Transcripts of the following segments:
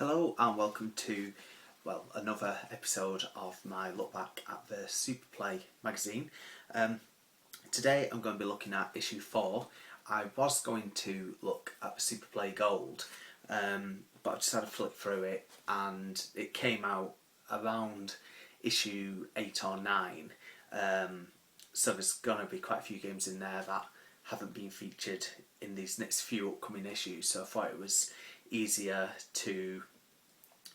Hello and welcome to, another episode of my look back at the Super Play magazine. Today I'm going to be looking at issue 4. I was going to look at the Super Play Gold, but I just had to flip through it and it came out around issue 8 or 9. So there's going to be quite a few games in there that haven't been featured in these next few upcoming issues, so I thought it was easier to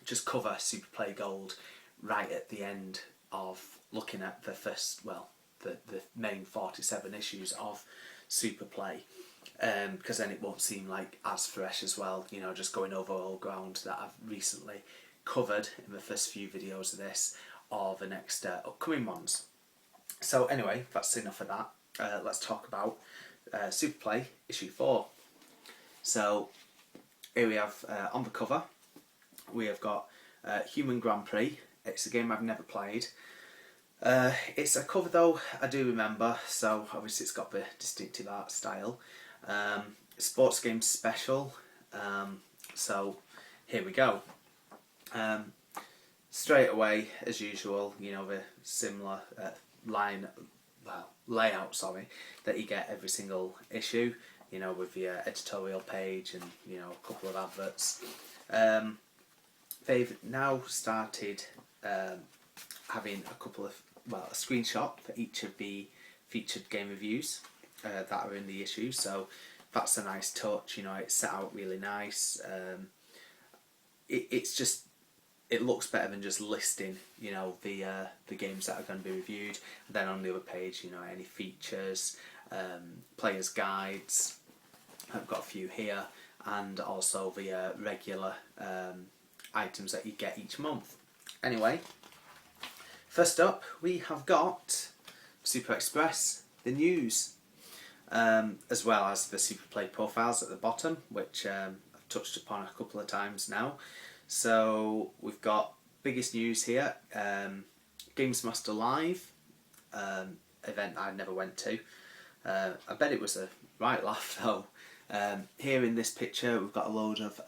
just cover Super Play Gold right at the end of looking at the first, the main 47 issues of Super Play, because then it won't seem like as fresh as well, you know, just going over old ground that I've recently covered in the first few videos of this or the next upcoming ones. So anyway, that's enough of that. Let's talk about Super Play issue 4. So here we have on the cover, we have got Human Grand Prix. It's a game I've never played. It's a cover though I do remember, so obviously it's got the distinctive art style. Sports game special, so here we go. Straight away, as usual, you know, the similar layout, that you get every single issue, you know, with the editorial page and, you know, a couple of adverts. They've now started having a couple of, a screenshot for each of the featured game reviews that are in the issue, so that's a nice touch, you know, it's set out really nice. It looks better than just listing, you know, the games that are going to be reviewed. And then on the other page, you know, any features, players' guides. I've got a few here, and also the regular items that you get each month. Anyway, first up we have got Super Express, the news, as well as the Super Play profiles at the bottom, which I've touched upon a couple of times now. So we've got biggest news here, Games Master Live, event I never went to. I bet it was a right laugh though. Here in this picture we've got a load of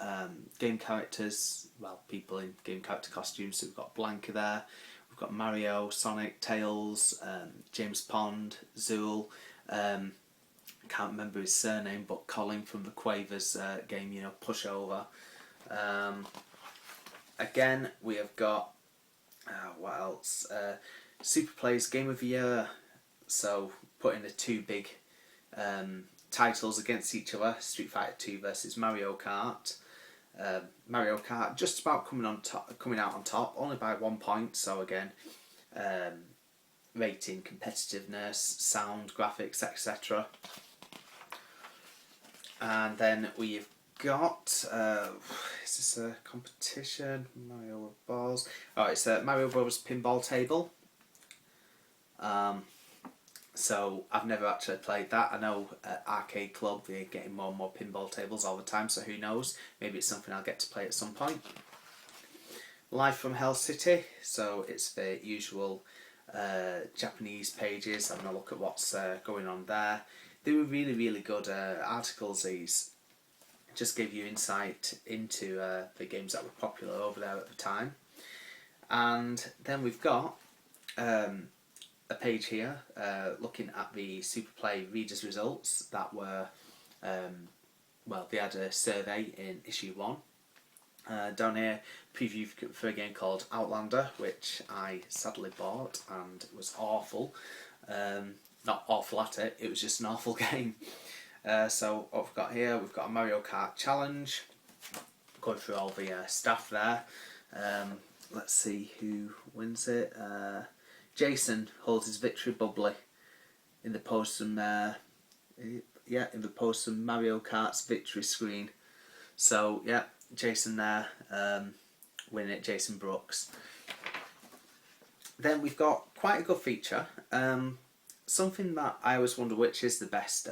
game characters, people in game character costumes. So we've got Blanca there, we've got Mario, Sonic, Tails, James Pond, Zool, can't remember his surname, but Colin from the Quavers game, you know, Pushover. Again, we have got, what else? Super Play's Game of the Year. So putting the two big titles against each other, Street Fighter 2 versus Mario Kart. Mario Kart just about coming out on top, only by 1 point. So again, rating, competitiveness, sound, graphics, etc. And then we've got, is this a competition? Mario with balls. Oh, it's a Mario Bros. Pinball table. So I've never actually played that. I know at Arcade Club they're getting more and more pinball tables all the time, so who knows, maybe it's something I'll get to play at some point. Live from Hell City, so it's the usual Japanese pages, having a look at what's going on there. They were really, really good articles, these. Just gave you insight into the games that were popular over there at the time. And then we've got a page here looking at the Super Play readers' results that were, they had a survey in issue 1. Down here, preview for a game called Outlander, which I sadly bought and it was awful. Not awful at it, it was just an awful game. So what we've got here, we've got a Mario Kart challenge, going through all the staff there. Let's see who wins it. Jason holds his victory bubbly in the post from Mario Kart's victory screen. So yeah, Jason there, winning it, Jason Brooks. Then we've got quite a good feature. Something that I always wonder which is the best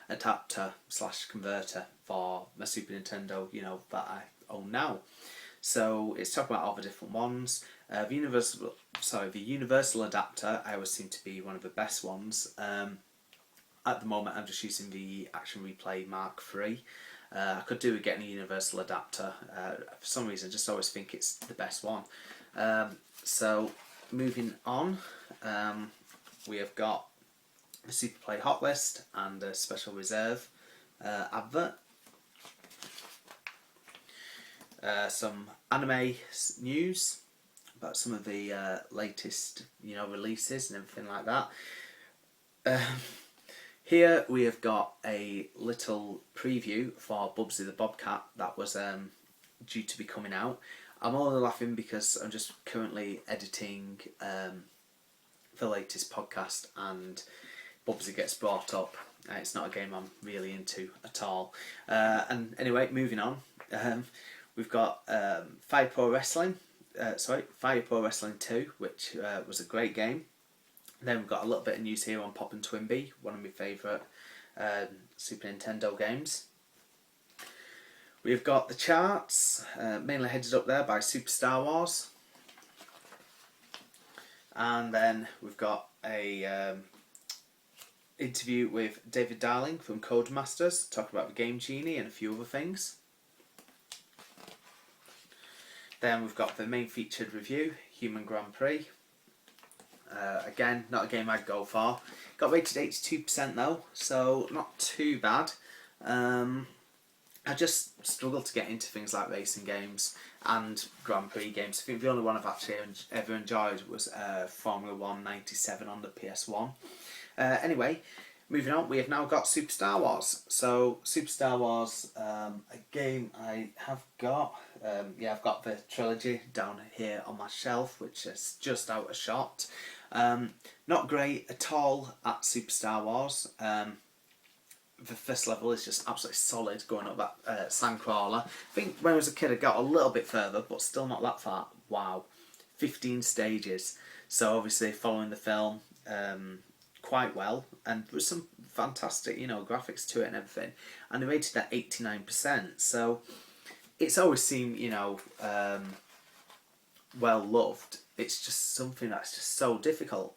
adapter / converter for my Super Nintendo, you know, that I own now. So it's talking about all the different ones. The universal adapter I always seem to be one of the best ones. At the moment I'm just using the Action Replay Mark III. I could do with getting a universal adapter. For some reason I just always think it's the best one. So moving on, we have got the Super Play Hot List and a special reserve advert. Some anime news about some of the latest, releases and everything like that. Here we have got a little preview for Bubsy the Bobcat that was due to be coming out. I'm only laughing because I'm just currently editing the latest podcast and Bubsy gets brought up. It's not a game I'm really into at all. And anyway, moving on. We've got Fire Pro Wrestling 2, which was a great game. Then we've got a little bit of news here on Pop and Twinbee, one of my favourite Super Nintendo games. We've got the charts, mainly headed up there by Super Star Wars. And then we've got a interview with David Darling from Codemasters, talking about the Game Genie and a few other things. Then we've got the main featured review, Human Grand Prix. Again, not a game I'd go for. Got rated 82% though, so not too bad. I just struggle to get into things like racing games and Grand Prix games. I think the only one I've actually ever enjoyed was Formula 1 97 on the PS1. Anyway, moving on, we have now got Super Star Wars. So, Super Star Wars, a game I have got. I've got the trilogy down here on my shelf, which is just out of shot. Not great at all at Super Star Wars. The first level is just absolutely solid, going up that sandcrawler. I think when I was a kid I got a little bit further, but still not that far. Wow, 15 stages. So obviously following the film quite well, and with some fantastic, graphics to it and everything. And they rated at 89%. So it's always seemed, well loved. It's just something that's just so difficult.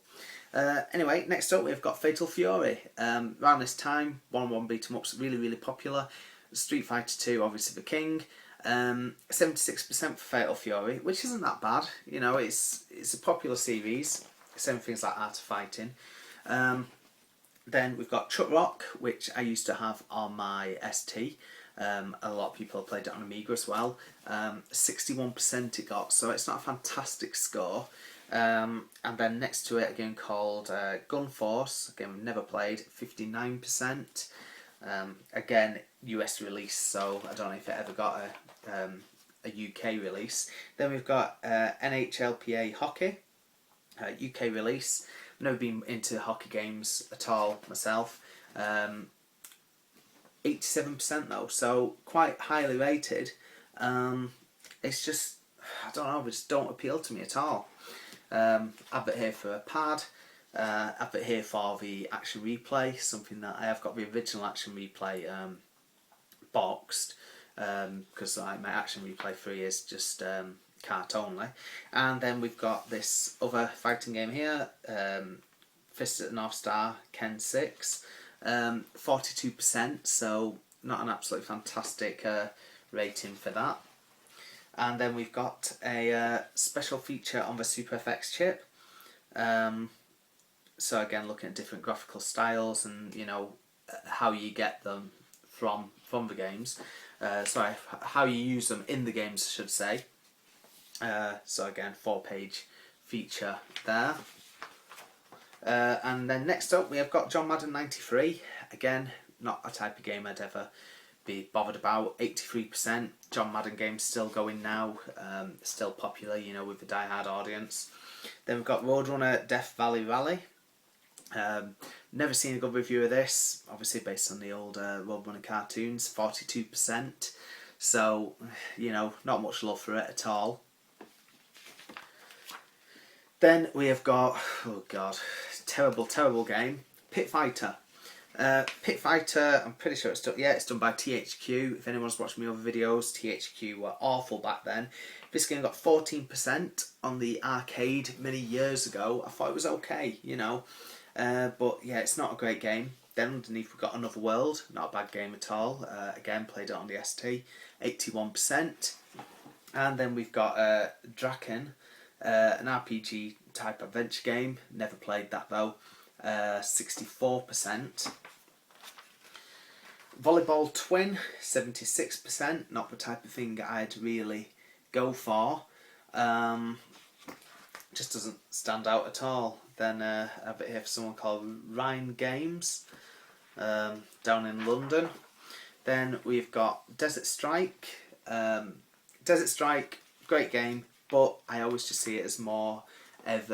Anyway, next up we've got Fatal Fury. Around this time, 1-on-1 beat 'em ups really, really popular. Street Fighter 2, obviously the king. 76% for Fatal Fury, which isn't that bad. It's a popular series. Same things like Art of Fighting. Then we've got Chuck Rock, which I used to have on my ST. A lot of people have played it on Amiga as well. 61% it got, so it's not a fantastic score. And then next to it, a game called Gun Force, a game I've never played, 59%. Again, US release, so I don't know if it ever got a UK release. Then we've got NHLPA Hockey, UK release. I've never been into hockey games at all myself. 87% though, so quite highly rated. It's just, I don't know, it just don't appeal to me at all. Advert here for a pad, advert here for the Action Replay, something that I have got the original Action Replay boxed, because my Action Replay 3 is just cart only. And then we've got this other fighting game here, Fist at the North Star, Ken 6, 42%, so not an absolutely fantastic rating for that. And then we've got a special feature on the Super FX chip. So again, looking at different graphical styles and how you get them from the games. How you use them in the games, I should say. So again, 4-page feature there. And then next up we have got John Madden 93. Again, not a type of game I'd ever be bothered about. 83%. John Madden games still going now, still popular, with the die-hard audience. Then we've got Roadrunner Death Valley Rally. Never seen a good review of this, obviously based on the old Roadrunner cartoons. 42%. So, not much love for it at all. Then we have got, oh god, terrible game, Pit Fighter. Pit Fighter, I'm pretty sure it's done by THQ. If anyone's watched my other videos, THQ were awful back then. This game got 14% on the arcade many years ago. I thought it was okay, but yeah, it's not a great game. Then underneath we've got Another World, not a bad game at all. Again, played it on the ST, 81%. And then we've got Draken, an RPG type adventure game. Never played that though. 64%. Volleyball Twin, 76%. Not the type of thing I'd really go for. Just doesn't stand out at all. Then a bit here for someone called Rhine Games, down in London. Then we've got Desert Strike. Desert Strike, great game, but I always just see it as more of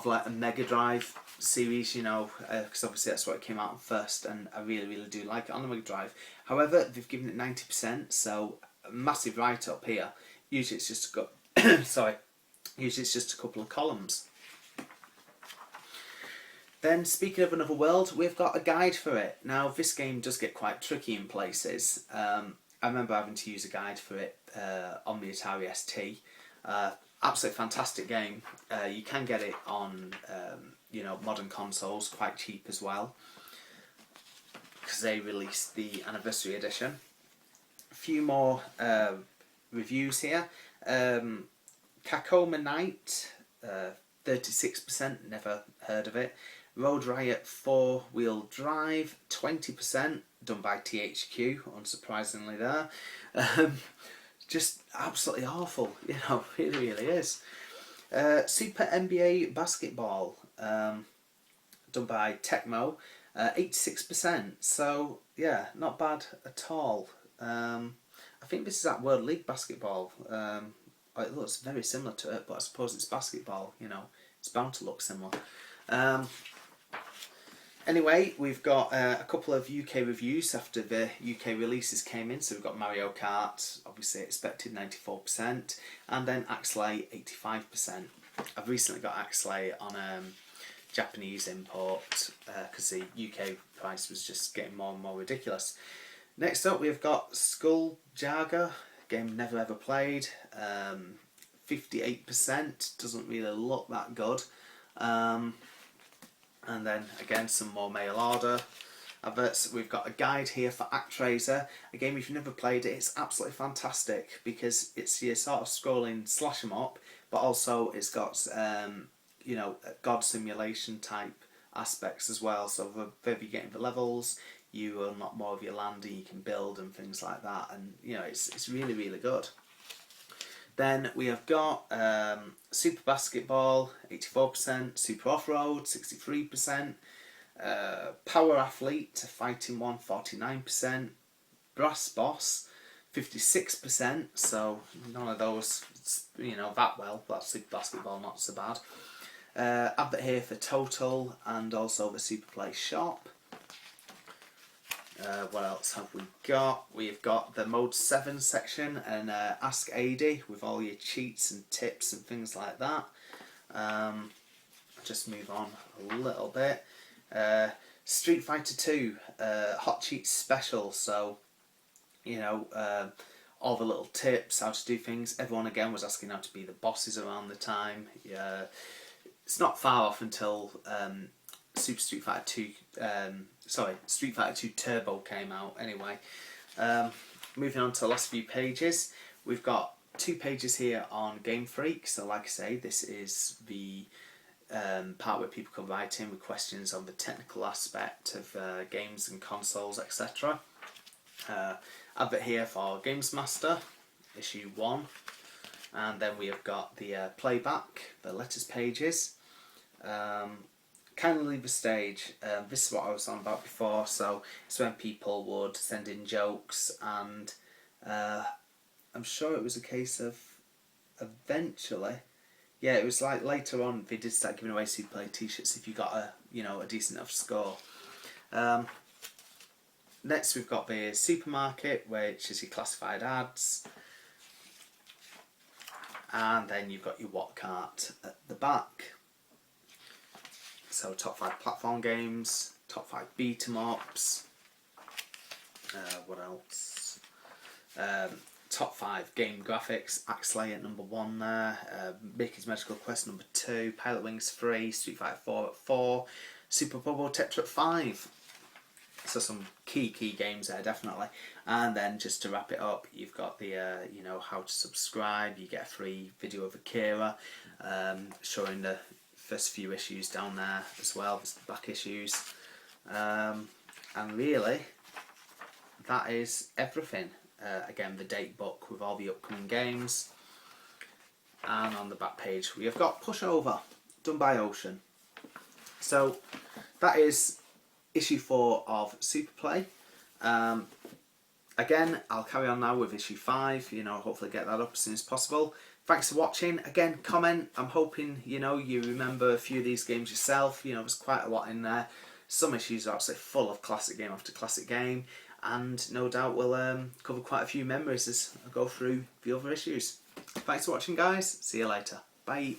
like a Mega Drive series, you know, because obviously that's what it came out on first, and I really, really do like it on the Mega Drive. However, they've given it 90%, so a massive write up here. Usually it's just usually it's just a couple of columns. Then, speaking of Another World, we've got a guide for it. Now, this game does get quite tricky in places. I remember having to use a guide for it on the Atari ST. Absolutely fantastic game. You can get it on you know, modern consoles, quite cheap as well, because they released the anniversary edition. A few more reviews here. Kakoma Night, 36%, never heard of it. Road Riot 4-wheel drive, 20%, done by THQ, unsurprisingly there. Just absolutely awful, you know, really, really is. Super NBA Basketball, done by Tecmo, 86%, so yeah, not bad at all. I think this is that World League Basketball. It looks very similar to it, but I suppose it's basketball, you know, it's bound to look similar. Anyway, we've got a couple of UK reviews after the UK releases came in. So we've got Mario Kart, obviously expected, 94%, and then Axlay, 85%. I've recently got Axlay on Japanese import because the UK price was just getting more and more ridiculous. Next up, we've got Skull Jaga, game never ever played, 58%, doesn't really look that good. And then again, some more mail order adverts. We've got a guide here for ActRaiser, a game if you've never played it, it's absolutely fantastic because it's your sort of scrolling slash 'em up, but also it's got you know, god simulation type aspects as well. So the further you get into levels, you unlock more of your land and you can build and things like that, and you know, it's really, really good. Then we have got Super Basketball, 84%, Super Off-Road, 63%, Power Athlete, Fighting One, 49%, Brass Boss, 56%, so none of those, you know, that well, but Super Basketball not so bad. Advert here for Total and also the Super Play Shop. What else have we got? We've got the Mode 7 section and Ask AD with all your cheats and tips and things like that. Just move on a little bit. Street Fighter 2 Hot Cheats Special, so you know, all the little tips, how to do things. Everyone again was asking how to be the bosses around the time. It's not far off until Street Fighter 2 Turbo came out anyway. Moving on to the last few pages, we've got 2 pages here on Game Freak. So like I say, this is the part where people can write in with questions on the technical aspect of games and consoles, etc. Advert here for Games Master, issue 1. And then we have got the playback, the letters pages. Kindly Leave the Stage. This is what I was on about before, so it's when people would send in jokes, and I'm sure it was a case of eventually, yeah, it was like later on they did start giving away Super Play t-shirts if you got a decent enough score. Next we've got the Supermarket, which is your classified ads, and then you've got your What Cart at the back. So top 5 platform games, top 5 beat 'em ups. What else? Top 5 game graphics. Axlay at number 1 there. Mickey's Magical Quest number 2. Pilot Wings 3. Street Fighter 4 at 4. Super Bubble Tetra 5. So some key games there, definitely. And then just to wrap it up, you've got the you know, how to subscribe. You get a free video of Akira, showing the first few issues down there as well. There's the back issues, and really that is everything. Again, the date book with all the upcoming games, and on the back page we have got Pushover, done by Ocean. So that is issue 4 of Super Play. Again, I'll carry on now with issue 5, you know, hopefully get that up as soon as possible. Thanks for watching. Again, comment. I'm hoping, you know, you remember a few of these games yourself. You know, there's quite a lot in there. Some issues are actually full of classic game after classic game, and no doubt we'll cover quite a few memories as I go through the other issues. Thanks for watching, guys. See you later. Bye.